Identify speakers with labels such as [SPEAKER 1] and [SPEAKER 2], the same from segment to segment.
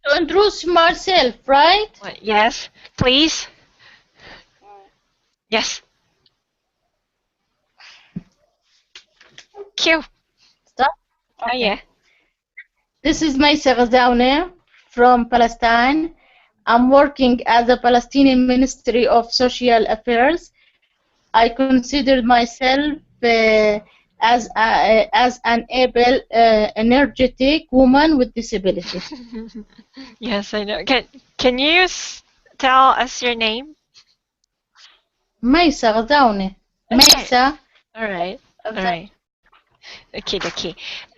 [SPEAKER 1] to introduce myself, right?
[SPEAKER 2] Yes, please. Yes. Q.
[SPEAKER 1] Stop.
[SPEAKER 2] Oh
[SPEAKER 1] Okay.
[SPEAKER 2] yeah.
[SPEAKER 1] This is Maysa Ghazaoune from Palestine. I'm working as a Palestinian Ministry of Social Affairs. I consider myself as an able, energetic woman with disability.
[SPEAKER 2] Yes, I know. Can you tell us your name?
[SPEAKER 1] Maysa Ghazaoune.
[SPEAKER 2] Okay.
[SPEAKER 1] Maysa
[SPEAKER 2] All right. All
[SPEAKER 1] Ghazaoune.
[SPEAKER 2] right. Okay, okay.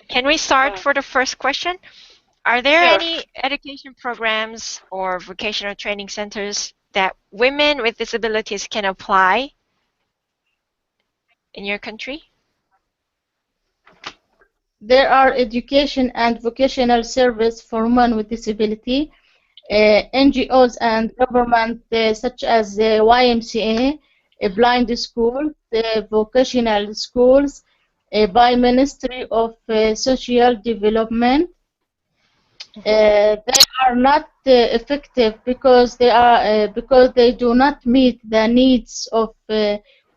[SPEAKER 2] Can we start for the first question? Are there
[SPEAKER 1] Sure.
[SPEAKER 2] any education programs or vocational training centers that women with disabilities can apply in your country?
[SPEAKER 1] There are education and vocational service for women with disability. NGOs and government such as the YMCA, blind schools, vocational schools, by Ministry of Social Development. They are not effective because they do not meet the needs of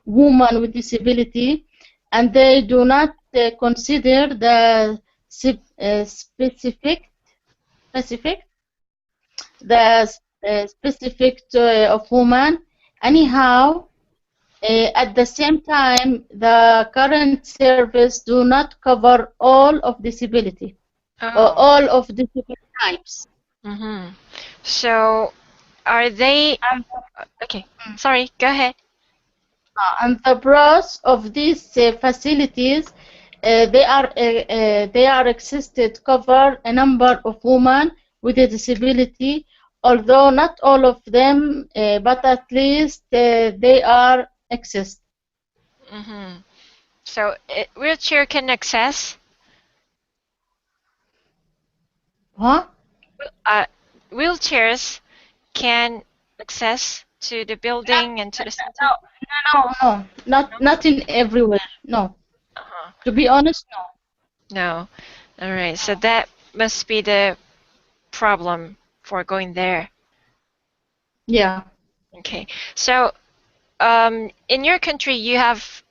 [SPEAKER 1] women with disability, and they do not consider the specific specific of women. Anyhow, at the same time, the current service do not cover all of disability or
[SPEAKER 2] Oh.
[SPEAKER 1] all of disability types.
[SPEAKER 2] Mm-hmm. So are they
[SPEAKER 1] And,
[SPEAKER 2] okay? Sorry, go ahead.
[SPEAKER 1] and the pros of these facilities, they are existed cover a number of women with a disability, although not all of them, but at least they are exist.
[SPEAKER 2] Mm-hmm. So wheelchair can access
[SPEAKER 1] Huh?
[SPEAKER 2] uh, wheelchairs can access to the building and to the center.
[SPEAKER 1] No,
[SPEAKER 2] No.
[SPEAKER 1] not in everywhere. No,
[SPEAKER 2] Uh-huh.
[SPEAKER 1] to be honest, no.
[SPEAKER 2] No. All right. So that must be the problem for going there.
[SPEAKER 1] Yeah.
[SPEAKER 2] Okay. So in your country, you have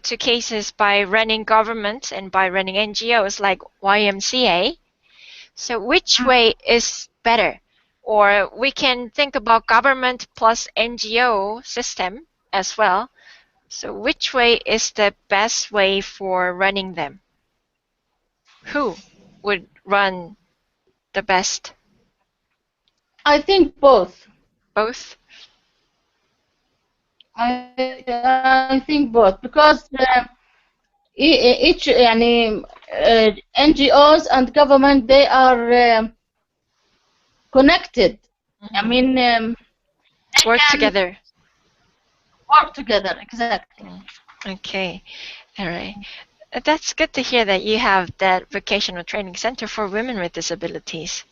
[SPEAKER 2] two cases by running government and by running NGOs like YMCA. So which way is better? Or we can think about government plus NGO system as well. So which way is the best way for running them? Who would run the best?
[SPEAKER 1] I think both.
[SPEAKER 2] Both?
[SPEAKER 1] I think both because each يعني, NGOs and government they are connected. I
[SPEAKER 2] Mhm.
[SPEAKER 1] mean, they
[SPEAKER 2] Work
[SPEAKER 1] can
[SPEAKER 2] together.
[SPEAKER 1] work together. Exactly.
[SPEAKER 2] Mm. Okay. All right. That's good to hear that you have that vocational training center for women with disabilities.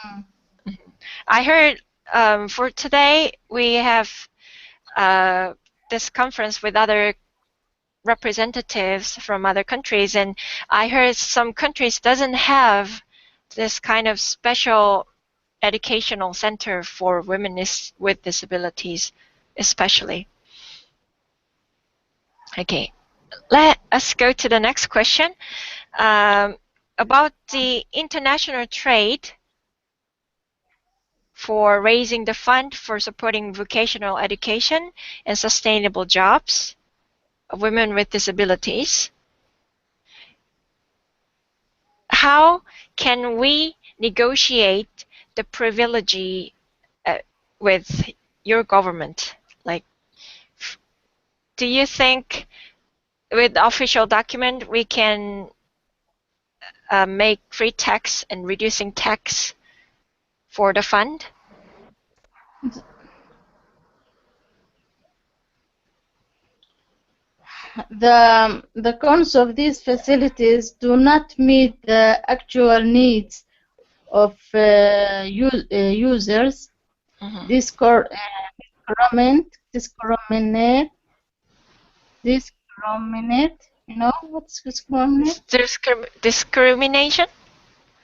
[SPEAKER 1] Mm.
[SPEAKER 2] Mhm. I heard for today we have this conference with other representatives from other countries, and I heard some countries doesn't have this kind of special educational center for women with disabilities, especially. Okay, let us go to the next question. Um, about the international trade for raising the fund for supporting vocational education and sustainable jobs of women with disabilities. How can we negotiate the privilege uh, with your government? Like, do you think with the official document we can make free tax and reducing tax for the fund?
[SPEAKER 1] The cons of these facilities do not meet the actual needs of users.
[SPEAKER 2] Mhm.
[SPEAKER 1] Discriminate, discriminate. You know what's discriminate?
[SPEAKER 2] Discrimination?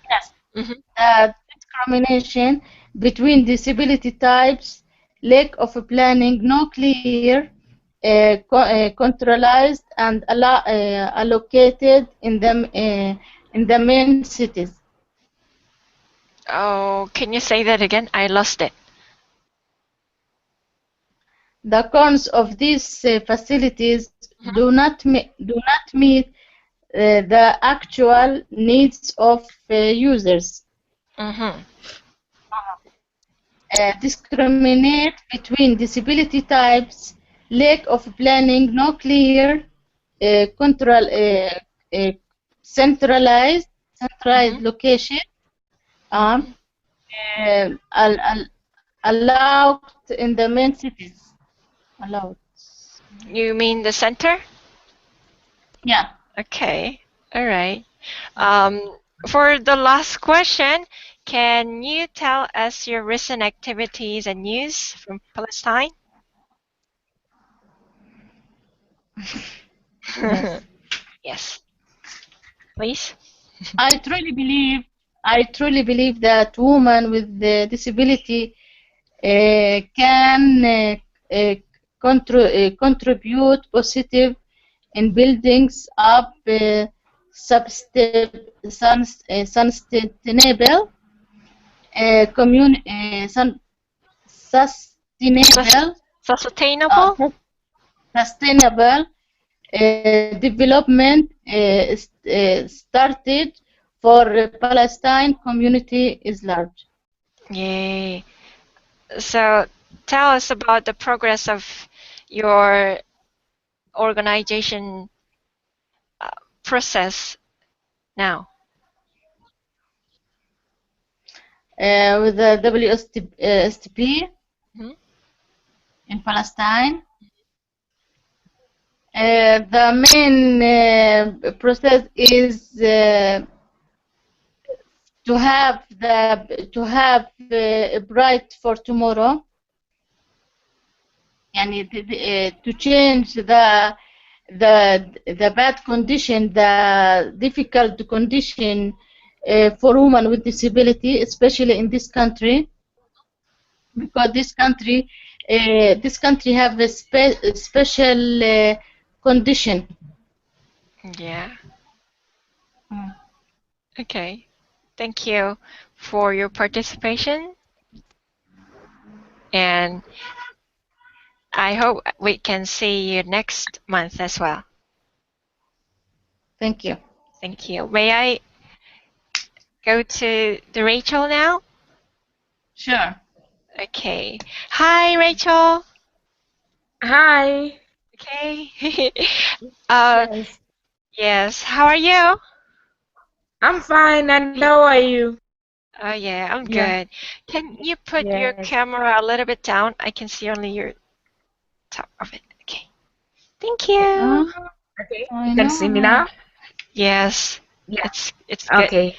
[SPEAKER 1] Yes.
[SPEAKER 2] Hmm.
[SPEAKER 1] discrimination between disability types, lack of planning, no clear, controlled and allocated in the main cities.
[SPEAKER 2] Oh, can you say that again? I lost it.
[SPEAKER 1] The cons of these facilities do not meet the actual needs of users.
[SPEAKER 2] Mm-hmm.
[SPEAKER 1] Discriminate between disability types, lack of planning, no clear, control, uh, centralized
[SPEAKER 2] Mm-hmm.
[SPEAKER 1] location, um,
[SPEAKER 2] Mm-hmm.
[SPEAKER 1] allowed in the main cities. Allowed.
[SPEAKER 2] You mean the center?
[SPEAKER 1] Yeah.
[SPEAKER 2] Okay. All right. For the last question, can you tell us your recent activities and news from Palestine?
[SPEAKER 1] Yes.
[SPEAKER 2] Yes, please.
[SPEAKER 1] I truly believe I truly believe that women with the disability can contribute positive in buildings up sustainable
[SPEAKER 2] Sus-
[SPEAKER 1] sustainable
[SPEAKER 2] Sustainable?
[SPEAKER 1] sustainable development started for Palestine community is large.
[SPEAKER 2] Yay. So tell us about the progress of your organization uh, process now.
[SPEAKER 1] With the WSTP
[SPEAKER 2] Mhm.
[SPEAKER 1] in Palestine. The main process is to have bright for tomorrow, and to change the bad condition, the difficult condition for women with disability, especially in this country, because this country have a special condition.
[SPEAKER 2] Yeah.
[SPEAKER 1] Mm.
[SPEAKER 2] Okay. Thank you for your participation, and I hope we can see you next month as well.
[SPEAKER 1] Thank you.
[SPEAKER 2] Thank you. May I go to the Rachel now?
[SPEAKER 1] Sure.
[SPEAKER 2] Okay. Hi, Rachel.
[SPEAKER 3] Hi.
[SPEAKER 2] Okay. uh,
[SPEAKER 3] Yes.
[SPEAKER 2] yes. How are you?
[SPEAKER 3] I'm fine. And how are you?
[SPEAKER 2] Oh, yeah, I'm
[SPEAKER 3] Yeah.
[SPEAKER 2] good. Can you put your
[SPEAKER 3] Yes.
[SPEAKER 2] camera a little bit down? I can see only your top of it. Okay. Thank you.
[SPEAKER 3] Okay. You
[SPEAKER 1] I
[SPEAKER 3] can see me
[SPEAKER 1] know.
[SPEAKER 3] now?
[SPEAKER 2] Yes,
[SPEAKER 3] Yeah.
[SPEAKER 2] it's good.
[SPEAKER 3] Okay.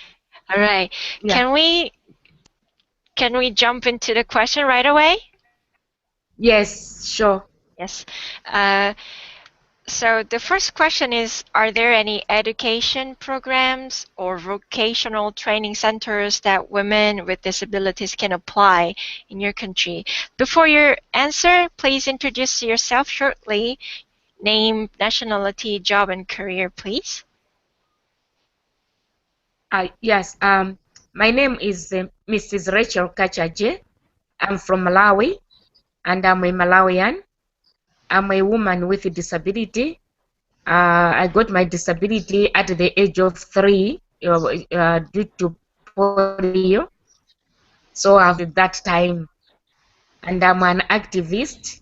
[SPEAKER 2] All right.
[SPEAKER 3] Yeah.
[SPEAKER 2] Can we jump into the question right away?
[SPEAKER 3] Yes, sure.
[SPEAKER 2] Yes. Uh, so the first question is, are there any education programs or vocational training centers that women with disabilities can apply in your country? Before your answer, please introduce yourself shortly. Name, nationality, job, and career, please.
[SPEAKER 3] Yes. My name is Mrs. Rachel Kachaje. I'm from Malawi, and I'm a Malawian. I'm a woman with a disability. I got my disability at the age of 3 due to polio. So I've that time, and I'm an activist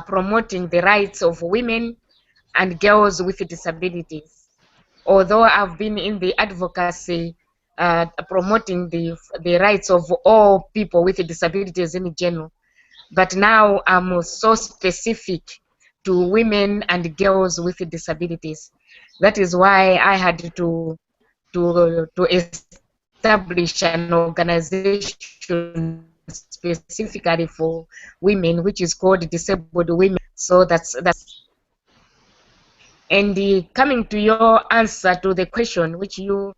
[SPEAKER 3] promoting the rights of women and girls with disabilities. Although I've been in the advocacy promoting the rights of all people with disabilities in general, but now I'm so specific to women and girls with disabilities. That is why I had to establish an organization specifically for women, which is called Disabled Women Network. So that's and coming to your answer to the question which you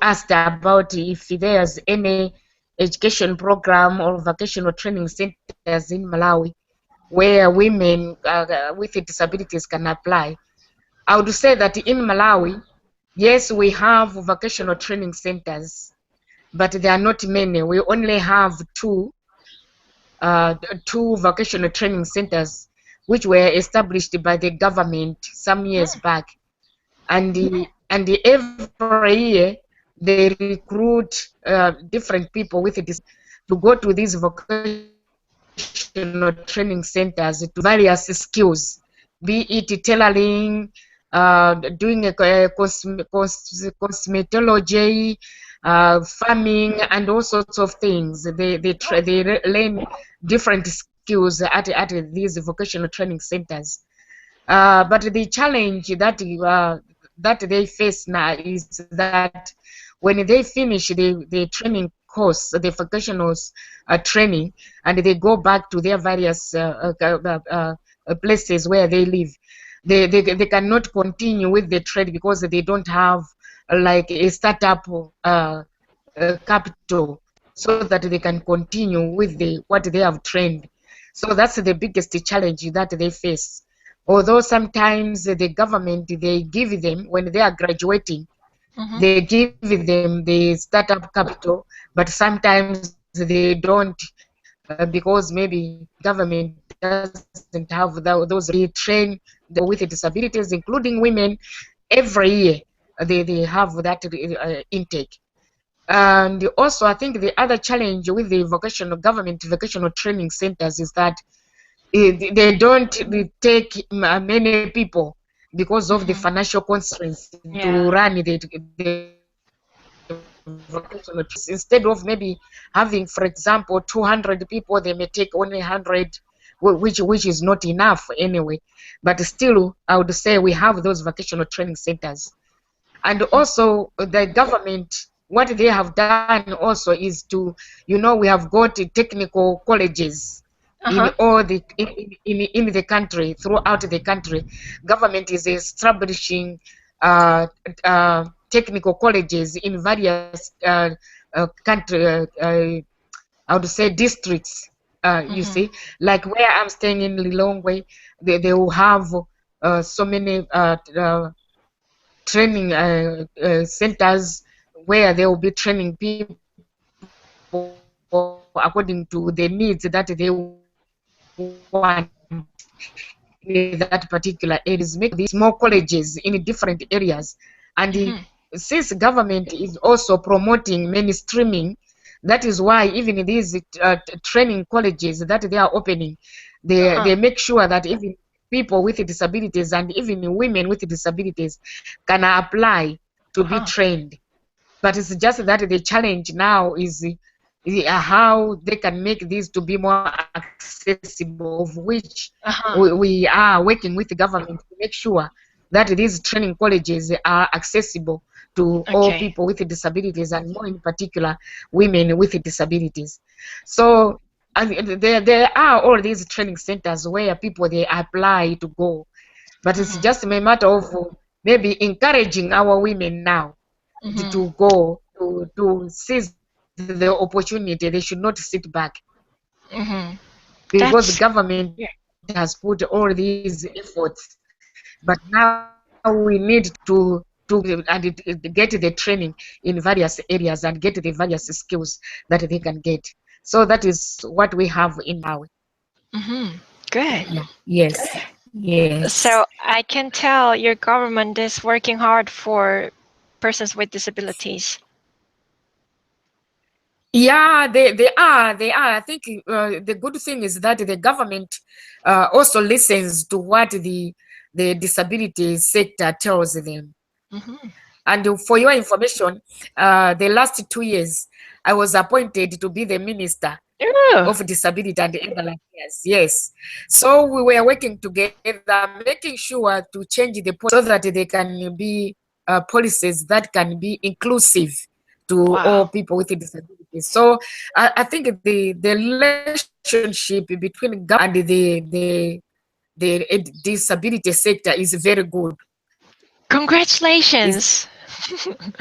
[SPEAKER 3] asked about if there's any education program or vocational training centers in Malawi where women with disabilities can apply. I would say that in Malawi, yes, we have vocational training centers, but there are not many. We only have two vocational training centers, which were established by the government some years back. And every year they recruit different people with disabilities to go to these vocational training centers to various skills, be it tailoring, doing cosmetology, farming, and all sorts of things. They learn different skills at these vocational training centers. But the challenge that they face now is that when they finish the training course, the vocational training, and they go back to their various places where they live, they cannot continue with the trade because they don't have like a startup capital so that they can continue with what they have trained. So that's the biggest challenge that they face. Although sometimes the government, they give them, when they are graduating, they give them the startup capital, but sometimes they don't, because maybe government doesn't have those resources. They train the people with disabilities, including women, every year. They have that intake. And also, I think the other challenge with the government vocational training centers is that they don't take many people because of the financial constraints to run the vocational training centers. Instead of maybe having, for example, 200 people, they may take only 100, which is not enough anyway. But still, I would say we have those vocational training centers. And also the government, what they have done also is to, we have got technical colleges in all in the country, throughout the country. Government is establishing technical colleges in various country, I would say districts. You see, like where I'm staying in Lilongwe, they will have so many training centers where they will be training people according to the needs that they want in that particular areas, making these small colleges in different areas. And since government is also promoting mainstreaming, that is why even these training colleges that they are opening, they make sure that even people with disabilities and even women with disabilities can apply to be trained. But it's just that the challenge now is how they can make these to be more accessible, of which we are working with the government to make sure that these training colleges are accessible to all people with disabilities, and more in particular women with disabilities. So there are all these training centers where people they apply to go, but it's just a matter of maybe encouraging our women now to go to seize the opportunity. They should not sit back because the
[SPEAKER 2] That's
[SPEAKER 3] government has put all these efforts, but now we need to get the training in various areas and get the various skills that they can get. So that is what we have in Malawi.
[SPEAKER 2] good.
[SPEAKER 3] Yes, yes.
[SPEAKER 2] So I can tell your government is working hard for persons with disabilities.
[SPEAKER 3] Yeah, they are. I think the good thing is that the government also listens to what the disability sector tells them. And for your information, the last 2 years, I was appointed to be the minister
[SPEAKER 2] Oh,
[SPEAKER 3] of disability and elderly affairs. Yes. So we were working together, making sure to change the policy so that they can be policies that can be inclusive to all
[SPEAKER 2] wow.
[SPEAKER 3] people with disabilities. So I think the relationship between government and the disability sector is very good. Is
[SPEAKER 2] Congratulations.
[SPEAKER 3] very good.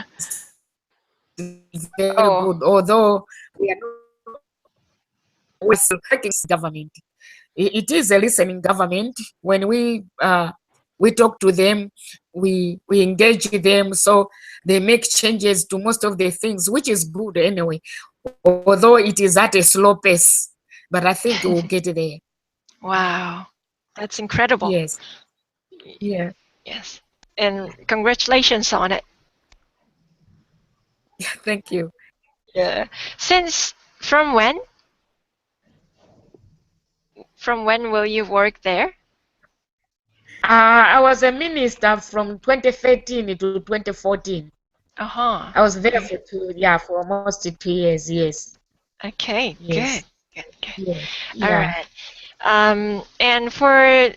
[SPEAKER 3] very
[SPEAKER 2] Oh,
[SPEAKER 3] good, although we are not working government. It is a listening government. When we talk to them, we engage them, so they make changes to most of the things, which is good anyway. Although it is at a slow pace, but I think we'll get there.
[SPEAKER 2] wow. That's incredible.
[SPEAKER 3] Yes. Yeah.
[SPEAKER 2] Yes. And congratulations on it.
[SPEAKER 3] Thank you.
[SPEAKER 2] Yeah. Since from when? From when will you work there?
[SPEAKER 3] I was a minister from 2013 to 2014.
[SPEAKER 2] Uh-huh.
[SPEAKER 3] I was there for for almost 2 years. Yes.
[SPEAKER 2] Okay, good.
[SPEAKER 3] Yes.
[SPEAKER 2] Good, good.
[SPEAKER 3] Yeah.
[SPEAKER 2] All
[SPEAKER 3] Yeah.
[SPEAKER 2] right. And for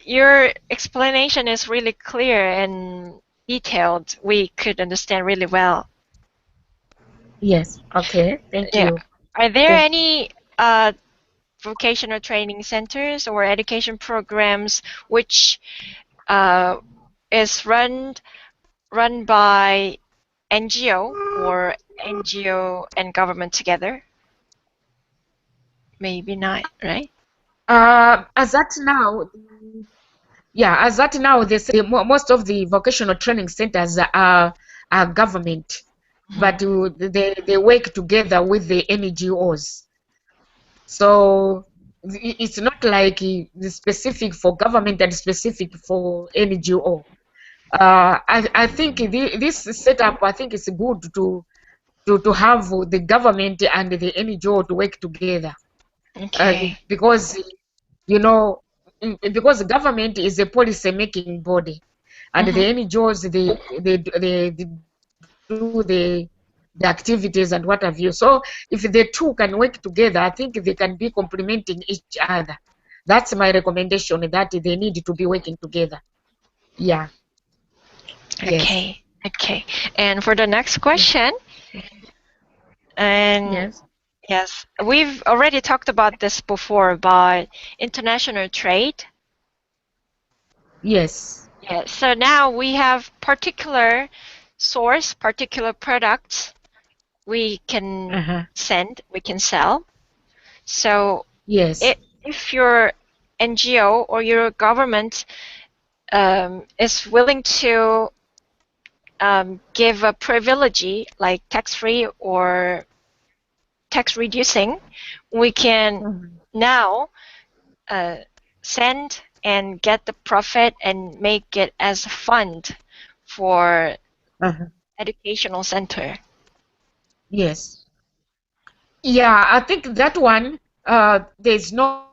[SPEAKER 2] your explanation is really clear and detailed. We could understand really well.
[SPEAKER 3] Yes. Okay. Thank
[SPEAKER 2] Yeah.
[SPEAKER 3] you.
[SPEAKER 2] Are there
[SPEAKER 3] Thank
[SPEAKER 2] any vocational training centers or education programs which uh, is run by NGO or NGO and government together? Maybe not, right?
[SPEAKER 3] As at now, as at now, they say most of the vocational training centers are government,
[SPEAKER 2] Mhm.
[SPEAKER 3] but they work together with the NGOs. So it's not like the specific for government and specific for NGO. I think this setup, I think it's good to have the government and the NGO to work together,
[SPEAKER 2] Okay.
[SPEAKER 3] because you know because the government is a policy making body, and the
[SPEAKER 2] Mhm.
[SPEAKER 3] NGOs they do the activities and what have you. So if the two can work together, I think they can be complementing each other. That's my recommendation, that they need to be working together. Yeah. Yes.
[SPEAKER 2] Okay. Okay. And for the next question, and
[SPEAKER 3] Yes.
[SPEAKER 2] yes, we've already talked about this before about international trade.
[SPEAKER 3] Yes.
[SPEAKER 2] Yeah, so now we have particular source, particular products we can
[SPEAKER 3] Uh-huh.
[SPEAKER 2] send, we can sell. So
[SPEAKER 3] Yes.
[SPEAKER 2] if your NGO or your government is willing to give a privilege like tax-free or tax reducing, we can
[SPEAKER 3] Mhm.
[SPEAKER 2] now uh, send and get the profit and make it as a fund for
[SPEAKER 3] Uh-huh.
[SPEAKER 2] educational center.
[SPEAKER 3] Yes. Yeah, I think that one, there's no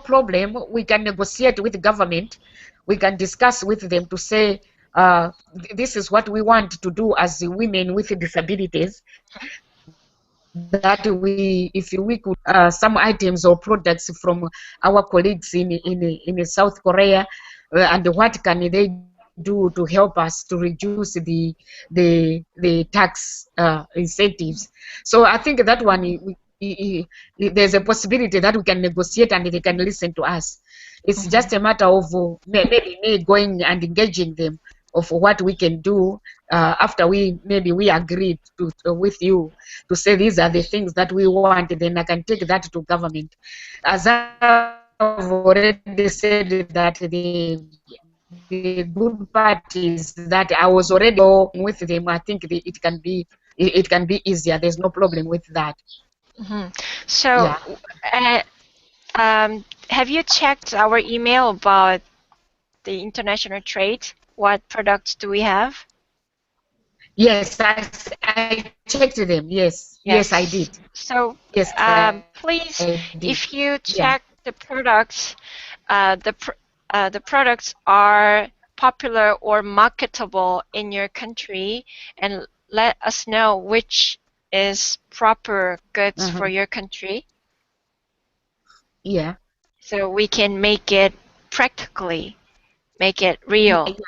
[SPEAKER 3] problem. We can negotiate with the government. We can discuss with them to say, this is what we want to do as women with disabilities. That if we could some items or products from our colleagues in South Korea, and what can they do to help us to reduce the tax incentives. So I think that one there's a possibility that we can negotiate and they can listen to us. It's just a
[SPEAKER 2] Mhm.
[SPEAKER 3] matter of maybe me going and engaging them of what we can do, after we agreed with you to say these are the things that we want. Then I can take that to government. As I've already said, that the good part is that I was already working with them. I think it can be easier. There's no problem with that.
[SPEAKER 2] Mhm.
[SPEAKER 3] Yeah.
[SPEAKER 2] So, uh, have you checked our email about the international trade? What products do we have?
[SPEAKER 3] Yes, I checked them. Yes, I did.
[SPEAKER 2] Yes. So,
[SPEAKER 3] Yes, I did.
[SPEAKER 2] please, if
[SPEAKER 3] Yeah.
[SPEAKER 2] you check the products, uh, the pr the products are popular or marketable in your country, and let us know which is proper goods
[SPEAKER 3] Uh-huh.
[SPEAKER 2] for your country,
[SPEAKER 3] Yeah.
[SPEAKER 2] so we can make it practically, make it real.
[SPEAKER 3] Okay.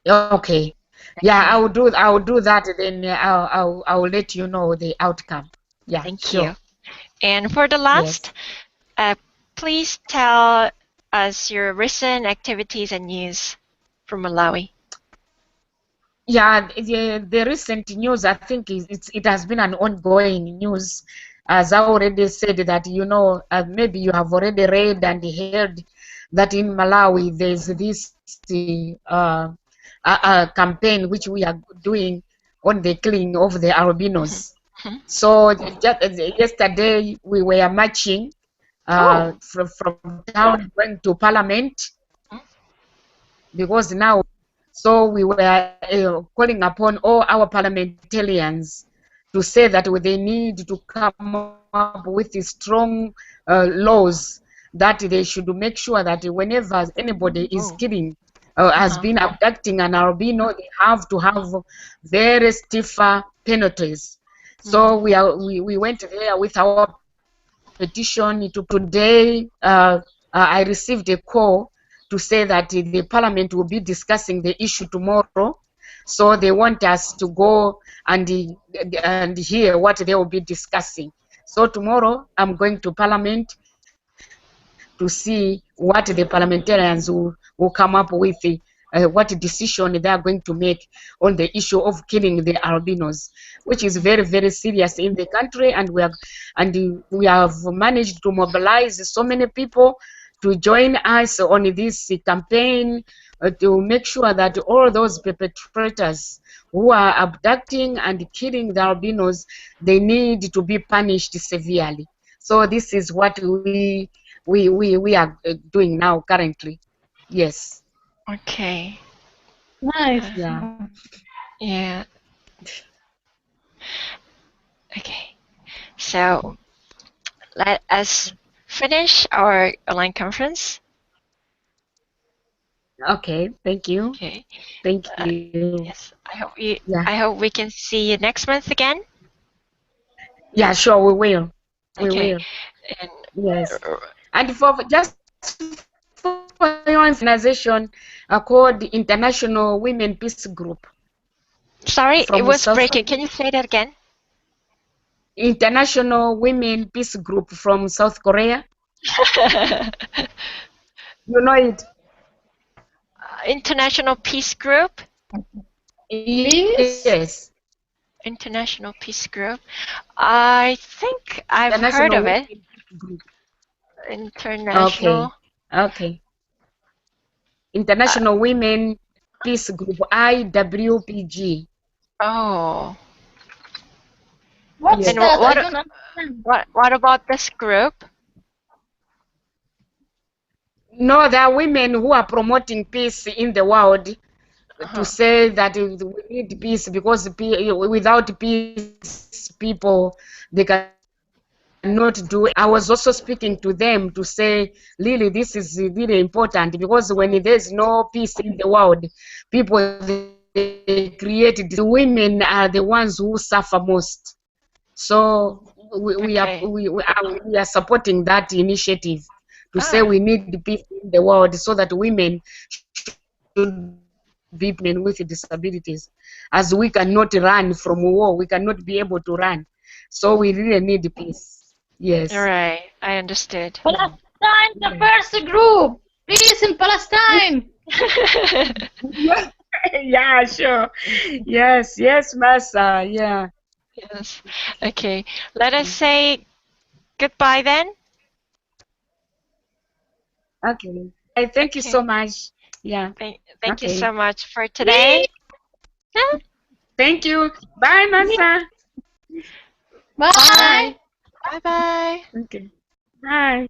[SPEAKER 3] Yeah,
[SPEAKER 2] Okay.
[SPEAKER 3] I will do that. Then I will let you know the outcome. Yeah,
[SPEAKER 2] Thank
[SPEAKER 3] sure.
[SPEAKER 2] you. And for the last,
[SPEAKER 3] Yes.
[SPEAKER 2] uh, please tell us your recent activities and news from Malawi.
[SPEAKER 3] Yeah, the recent news, I think it has been an ongoing news. As I already said that, maybe you have already read and heard that in Malawi there's this campaign which we are doing on the killing of the
[SPEAKER 2] Mhm.
[SPEAKER 3] albinos.
[SPEAKER 2] Mhm.
[SPEAKER 3] So just yesterday we were marching
[SPEAKER 2] Oh.
[SPEAKER 3] from town going to Parliament
[SPEAKER 2] Mhm.
[SPEAKER 3] because now, so we were calling upon all our parliamentarians to say that they need to come up with strong laws, that they should make sure that whenever anybody is
[SPEAKER 2] Oh.
[SPEAKER 3] killing, has
[SPEAKER 2] Uh-huh.
[SPEAKER 3] been abducting an albino, they have to have very stiffer penalties. So
[SPEAKER 2] Mm.
[SPEAKER 3] we went there with our petition to today. I received a call to say that the parliament will be discussing the issue tomorrow. So they want us to go and hear what they will be discussing. So tomorrow I'm going to parliament to see what the parliamentarians will come up with, what decision they are going to make on the issue of killing the albinos, which is very, very serious in the country. And we have managed to mobilize so many people to join us on this campaign, to make sure that all those perpetrators who are abducting and killing the albinos, they need to be punished severely. So this is what we are doing now currently. Yes.
[SPEAKER 2] Okay. Uh,
[SPEAKER 1] Nice.
[SPEAKER 3] Yeah.
[SPEAKER 2] yeah. Okay. So let us finish our online conference.
[SPEAKER 3] Okay. Thank you.
[SPEAKER 2] Okay.
[SPEAKER 3] Thank
[SPEAKER 2] Uh,
[SPEAKER 3] you.
[SPEAKER 2] yes.
[SPEAKER 3] Yeah.
[SPEAKER 2] I hope we can see you next month again.
[SPEAKER 3] Yeah. Sure. We will. We
[SPEAKER 2] Okay.
[SPEAKER 3] will.
[SPEAKER 2] And
[SPEAKER 3] Yes.
[SPEAKER 2] uh,
[SPEAKER 3] And for just for your information, organization called International Women Peace Group
[SPEAKER 2] sorry, it
[SPEAKER 3] from
[SPEAKER 2] was
[SPEAKER 3] South
[SPEAKER 2] breaking. Can you say that again?
[SPEAKER 3] International Women Peace Group from South Korea. You know it.
[SPEAKER 2] International Peace Group.
[SPEAKER 1] Peace?
[SPEAKER 3] Yes.
[SPEAKER 2] International Peace Group. I think I've heard
[SPEAKER 3] International
[SPEAKER 2] of it.
[SPEAKER 3] Women Peace Group.
[SPEAKER 2] International.
[SPEAKER 3] Okay. Okay.
[SPEAKER 2] Uh,
[SPEAKER 3] International Women Peace Group, IWPG.
[SPEAKER 2] oh.
[SPEAKER 1] What's
[SPEAKER 2] And
[SPEAKER 3] Yes.
[SPEAKER 1] that? I don't understand.
[SPEAKER 2] what about this group?
[SPEAKER 3] No, there are women who are promoting peace in the world, to
[SPEAKER 2] Uh-huh.
[SPEAKER 3] say that we need peace because without peace, people they cannot do anything. I was also speaking to them to say, really, this is really important because when there's no peace in the world, people they create diseases. Women are the ones who suffer most. So
[SPEAKER 2] Okay.
[SPEAKER 3] we are supporting that initiative to say we
[SPEAKER 2] Ah.
[SPEAKER 3] need peace in the world so that women should be protected, women with disabilities, as we cannot run from war, we cannot be able to run. So we really need peace. Yes.
[SPEAKER 2] All right. I understood.
[SPEAKER 1] Palestine, the
[SPEAKER 3] Yes.
[SPEAKER 1] first group. Peace in Palestine.
[SPEAKER 3] Yeah, yeah, sure. Yes, yes, Massa. Yeah.
[SPEAKER 2] Yes. Okay. Let us say goodbye then.
[SPEAKER 3] Okay. Bye. Thank you so
[SPEAKER 2] Okay.
[SPEAKER 3] much. Yeah.
[SPEAKER 2] Thank you
[SPEAKER 3] Okay.
[SPEAKER 2] so much for
[SPEAKER 1] Peace.
[SPEAKER 2] today. Yeah.
[SPEAKER 3] Thank you. Bye, Massa.
[SPEAKER 1] Bye.
[SPEAKER 3] Bye.
[SPEAKER 2] Bye bye.
[SPEAKER 3] Okay. Bye.